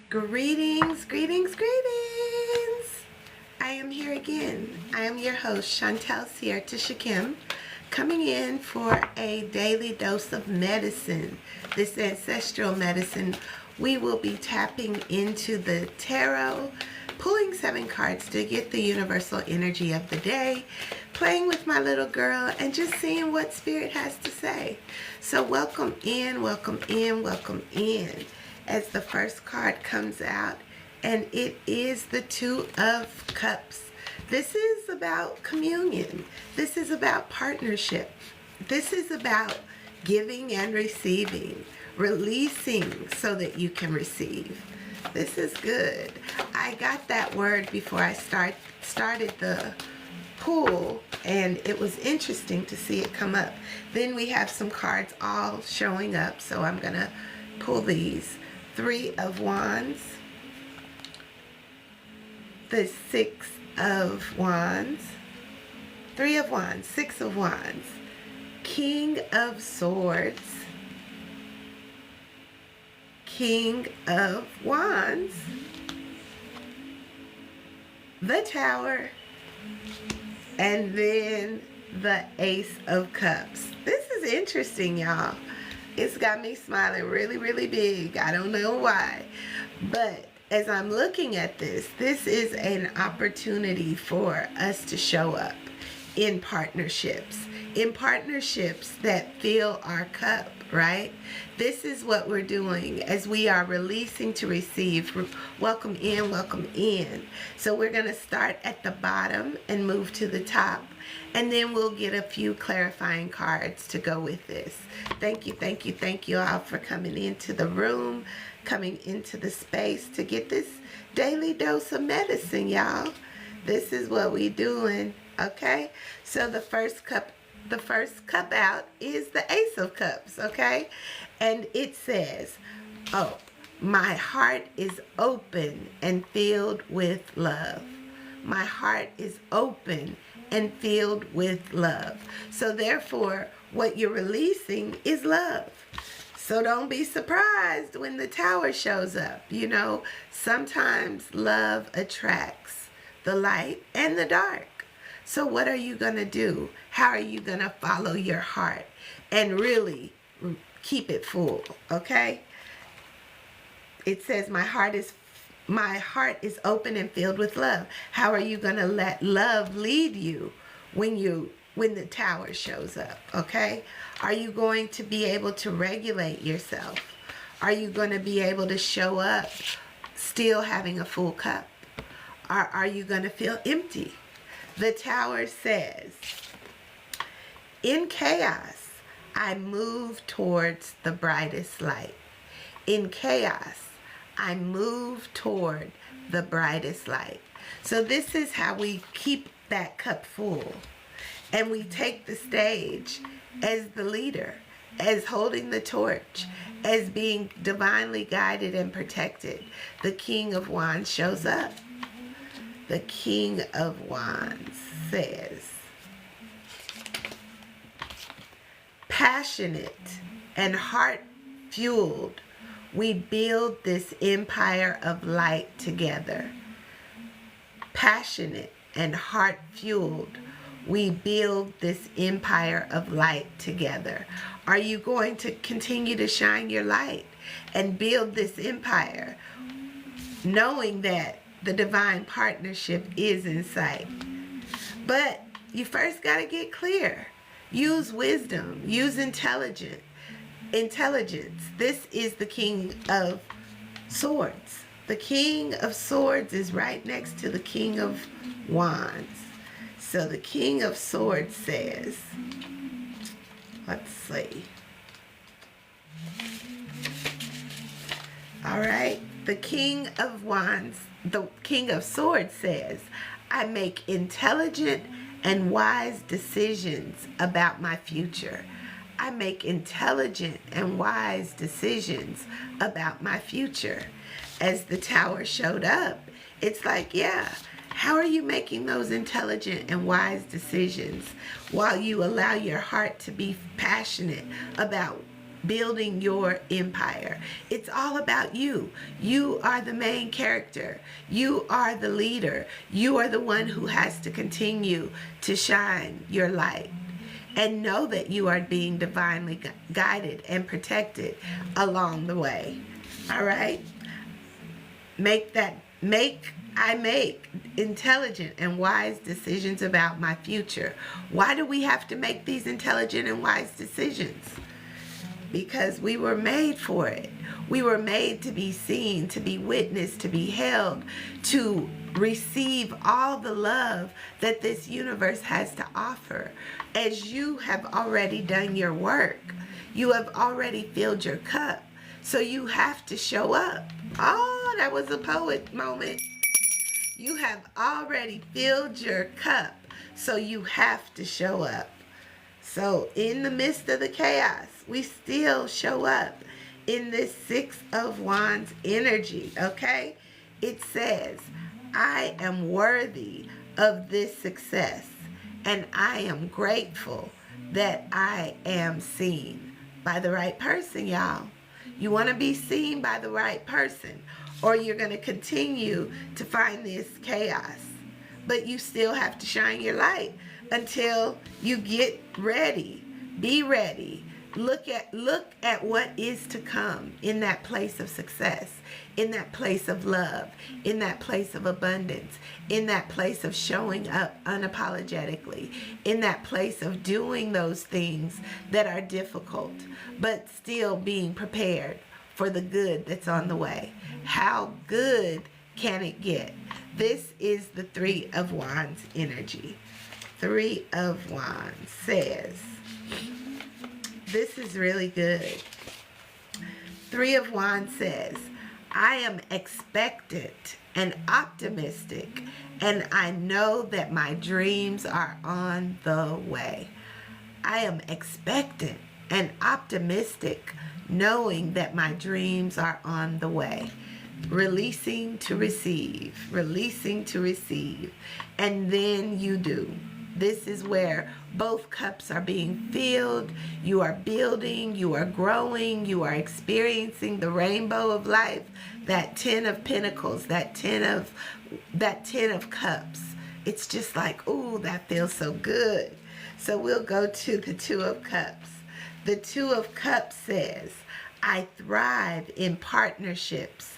Greetings, greetings, greetings. I am here again. I am your host, Chantel Sierra Kim, coming in for a daily dose of medicine. This ancestral medicine, we will be tapping into the tarot, pulling 7 cards to get the universal energy of the day, playing with my little girl, and just seeing what Spirit has to say. So welcome in, welcome in, welcome in. As the first card comes out, and it is the Two of Cups. This is about communion. This is about partnership. This is about giving and receiving, releasing so that you can receive. This is good. I got that word before I started the pull, and it was interesting to see it come up. Then we have some cards all showing up, so I'm gonna pull these. 3 of Wands, the 6 of Wands, 3 of Wands, 6 of Wands, King of Swords, King of Wands, the Tower, and then the Ace of Cups. This is interesting, y'all. It's got me smiling really, really big. I don't know why. But as I'm looking at this, this is an opportunity for us to show up in partnerships that fill our cup, right? This is what we're doing as we are releasing to receive. Welcome in, welcome in. So we're going to start at the bottom and move to the top, and then we'll get a few clarifying cards to go with this. Thank you all for coming into the room, coming into the space to get this daily dose of medicine, y'all. This is what we doing, okay? So the first cup out is the Ace of Cups, okay? And it says, oh, my heart is open and filled with love. My heart is open and filled with love. So therefore, what you're releasing is love. So don't be surprised when the Tower shows up. You know, sometimes love attracts the light and the dark. So what are you going to do? How are you going to follow your heart and really keep it full, okay? It says my heart is open and filled with love. How are you going to let love lead you when the Tower shows up, okay? Are you going to be able to regulate yourself? Are you going to be able to show up still having a full cup? Or are you going to feel empty? The Tower says, in chaos, I move towards the brightest light. In chaos, I move toward the brightest light. So this is how we keep that cup full. And we take the stage as the leader, as holding the torch, as being divinely guided and protected. The King of Wands shows up. The King of Wands says, passionate and heart-fueled, we build this empire of light together. Passionate and heart-fueled, we build this empire of light together. Are you going to continue to shine your light and build this empire, knowing that the divine partnership is in sight? But you first got to get clear. Use wisdom. Use intelligence. This is the King of Swords. The King of Swords is right next to the King of Wands. So the King of Swords says, let's see. All right. The King of Wands, the King of Swords says, I make intelligent and wise decisions about my future. I make intelligent and wise decisions about my future. As the Tower showed up, it's like, yeah, how are you making those intelligent and wise decisions while you allow your heart to be passionate about building your empire. It's all about you. You are the main character. You are the leader. You are the one who has to continue to shine your light. And know that you are being divinely guided and protected along the way. All right? I make intelligent and wise decisions about my future. Why do we have to make these intelligent and wise decisions? Because we were made for it. We were made to be seen, to be witnessed, to be held, to receive all the love that this universe has to offer. As you have already done your work, you have already filled your cup. So you have to show up. Oh, that was a poet moment. You have already filled your cup, so you have to show up. So in the midst of the chaos, we still show up in this Six of Wands energy, okay? It says, I am worthy of this success, and I am grateful that I am seen by the right person, y'all. You want to be seen by the right person, or you're going to continue to find this chaos. But you still have to shine your light until you get ready. Be ready. Look at what is to come in that place of success, in that place of love, in that place of abundance, in that place of showing up unapologetically, in that place of doing those things that are difficult, but still being prepared for the good that's on the way. How good can it get? This is the Three of Wands energy. Three of Wands says, this is really good. Three of Wands says, I am expectant and optimistic, and I know that my dreams are on the way. I am expectant and optimistic, knowing that my dreams are on the way. Releasing to receive, releasing to receive, and then you do. This is where both cups are being filled. You are building, you are growing, you are experiencing the rainbow of life, that 10 of Pentacles, that 10 of Cups. It's just like, ooh, that feels so good. So we'll go to the Two of Cups. The Two of Cups says, I thrive in partnerships,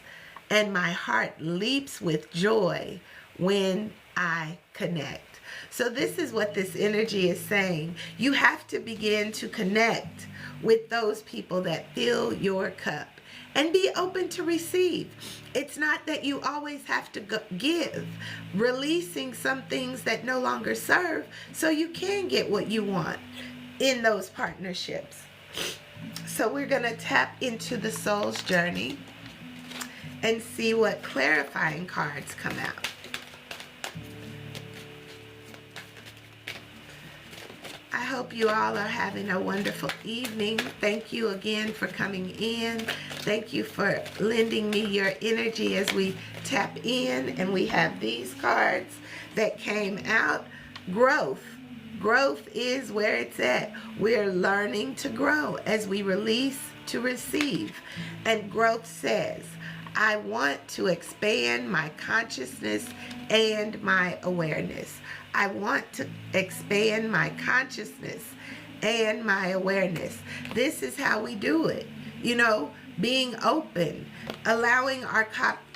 and my heart leaps with joy when I connect. So this is what this energy is saying. You have to begin to connect with those people that fill your cup and be open to receive. It's not that you always have to give, releasing some things that no longer serve so you can get what you want in those partnerships. So we're going to tap into the soul's journey and see what clarifying cards come out. I hope you all are having a wonderful evening. Thank you again for coming in. Thank you for lending me your energy as we tap in. And we have these cards that came out. Growth. Growth is where it's at. We're learning to grow as we release to receive. And growth says, I want to expand my consciousness and my awareness. I want to expand my consciousness and my awareness. This is how we do it. You know, being open, allowing our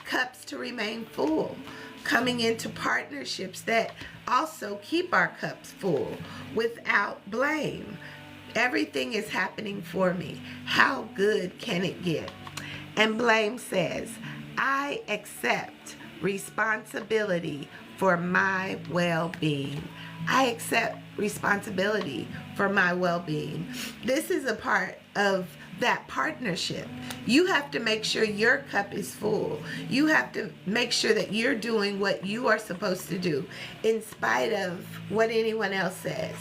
cups to remain full, coming into partnerships that also keep our cups full without blame. Everything is happening for me. How good can it get? And blame says, I accept responsibility for my well-being. I accept responsibility for my well-being. This is a part of that partnership. You have to make sure your cup is full. You have to make sure that you're doing what you are supposed to do in spite of what anyone else says.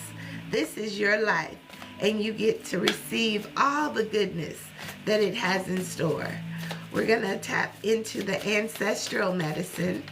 This is your life, and you get to receive all the goodness that it has in store. We're going to tap into the ancestral medicine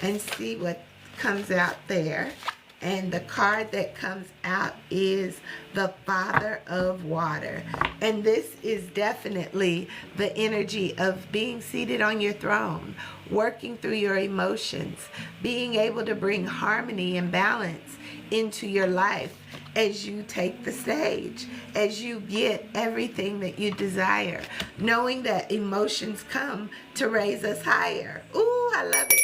and see what comes out there. And the card that comes out is the Father of Water. And this is definitely the energy of being seated on your throne, working through your emotions, being able to bring harmony and balance into your life as you take the stage, as you get everything that you desire, knowing that emotions come to raise us higher. Ooh, I love it.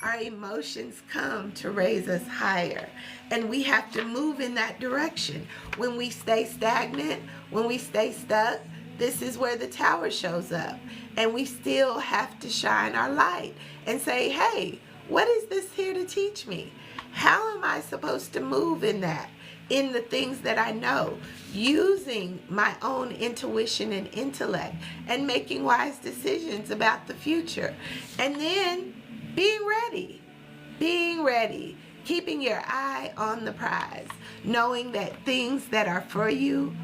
Our emotions come to raise us higher, and we have to move in that direction. When we stay stagnant, when we stay stuck, this is where the tower shows up, and we still have to shine our light and say, hey, what is this here to teach me? How am I supposed to move in that, in the things that I know, using my own intuition and intellect and making wise decisions about the future? And then being ready, keeping your eye on the prize, knowing that things that are for you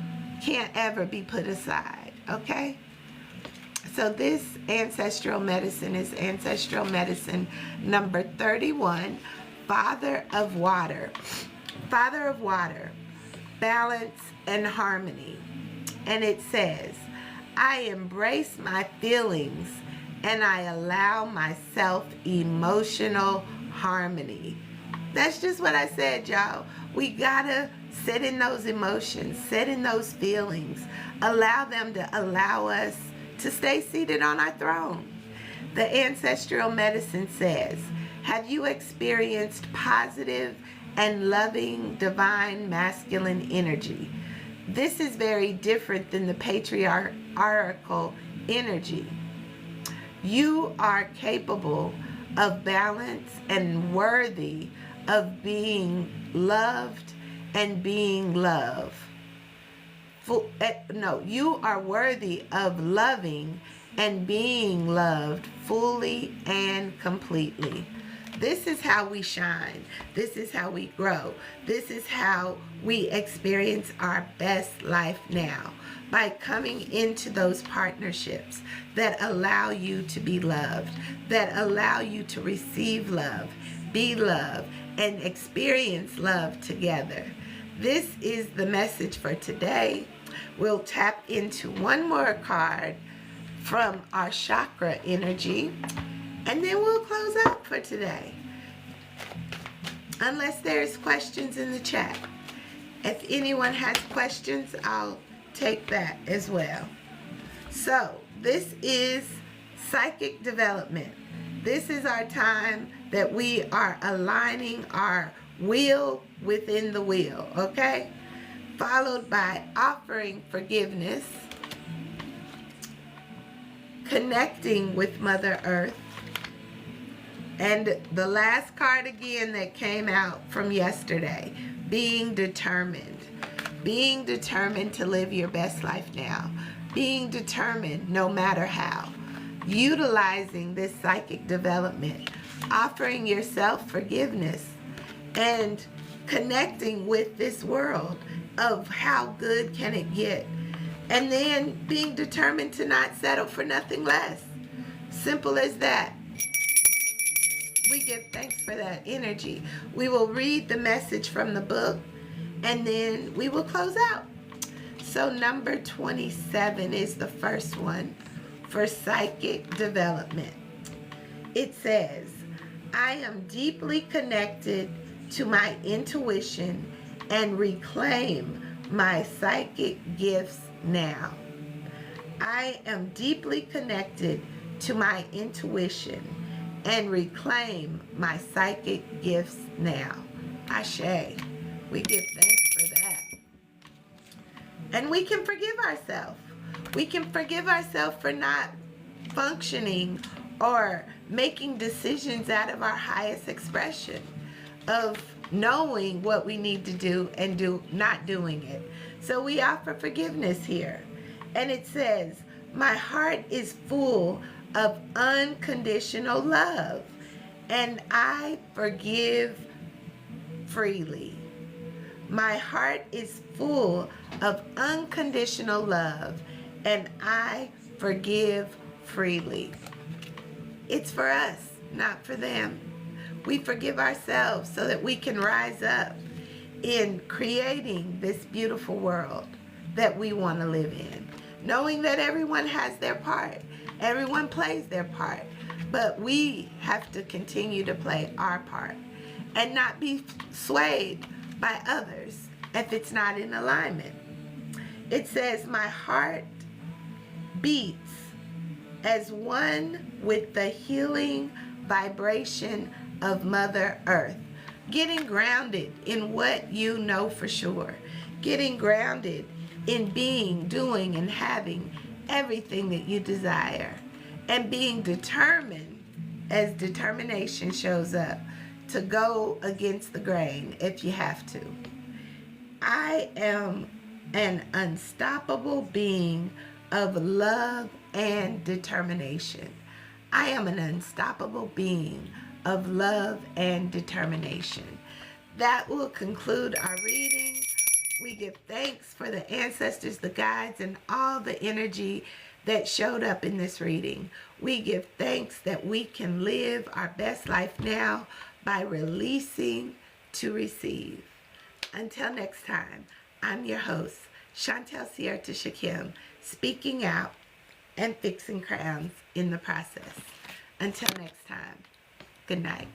can't ever be put aside, okay? So this ancestral medicine is ancestral medicine number 31, Father of Water. Father of Water, balance and harmony. And it says, I embrace my feelings and I allow myself emotional harmony. That's just what I said, y'all. We gotta sit in those emotions, sit in those feelings, allow them to allow us to stay seated on our throne. The ancestral medicine says, have you experienced positive and loving divine masculine energy? This is very different than the patriarchal energy. You are capable of balance and worthy of being loved and being loved. You are worthy of loving and being loved fully and completely. This is how we shine. This is how we grow. This is how we experience our best life now, by coming into those partnerships that allow you to be loved, that allow you to receive love, be loved, and experience love together. This is the message for today. We'll tap into one more card from our chakra energy, and then we'll close out for today. Unless there's questions in the chat. If anyone has questions, I'll take that as well. So this is psychic development. This is our time that we are aligning our will within the wheel, okay? Followed by offering forgiveness, connecting with Mother Earth, and the last card again that came out from yesterday, being determined. Being determined to live your best life now. Being determined no matter how. Utilizing this psychic development. Offering yourself forgiveness. And connecting with this world of how good can it get. And then being determined to not settle for nothing less. Simple as that. We give thanks for that energy. We will read the message from the book, and then we will close out. So number 27 is the first one for psychic development. It says, I am deeply connected to my intuition and reclaim my psychic gifts now. I am deeply connected to my intuition and reclaim my psychic gifts now. Ashe. We give thanks for that. And we can forgive ourselves. We can forgive ourselves for not functioning or making decisions out of our highest expression of knowing what we need to do and not doing it. So we offer forgiveness here. And it says, my heart is full of unconditional love, and I forgive freely. My heart is full of unconditional love, and I forgive freely. It's for us, not for them. We forgive ourselves so that we can rise up in creating this beautiful world that we want to live in. Knowing that everyone has their part, everyone plays their part, but we have to continue to play our part and not be swayed by others if it's not in alignment. It says, my heart beats as one with the healing vibration of Mother Earth. Getting grounded in what you know for sure. Getting grounded in being, doing, and having everything that you desire. And being determined, as determination shows up, to go against the grain if you have to. I am an unstoppable being of love and determination. I am an unstoppable being of love and determination. That will conclude our reading. We give thanks for the ancestors, the guides, and all the energy that showed up in this reading. We give thanks that we can live our best life now by releasing to receive. Until next time, I'm your host, Chantel Sierra Shakim, speaking out and fixing crowns in the process. Until next time, good night.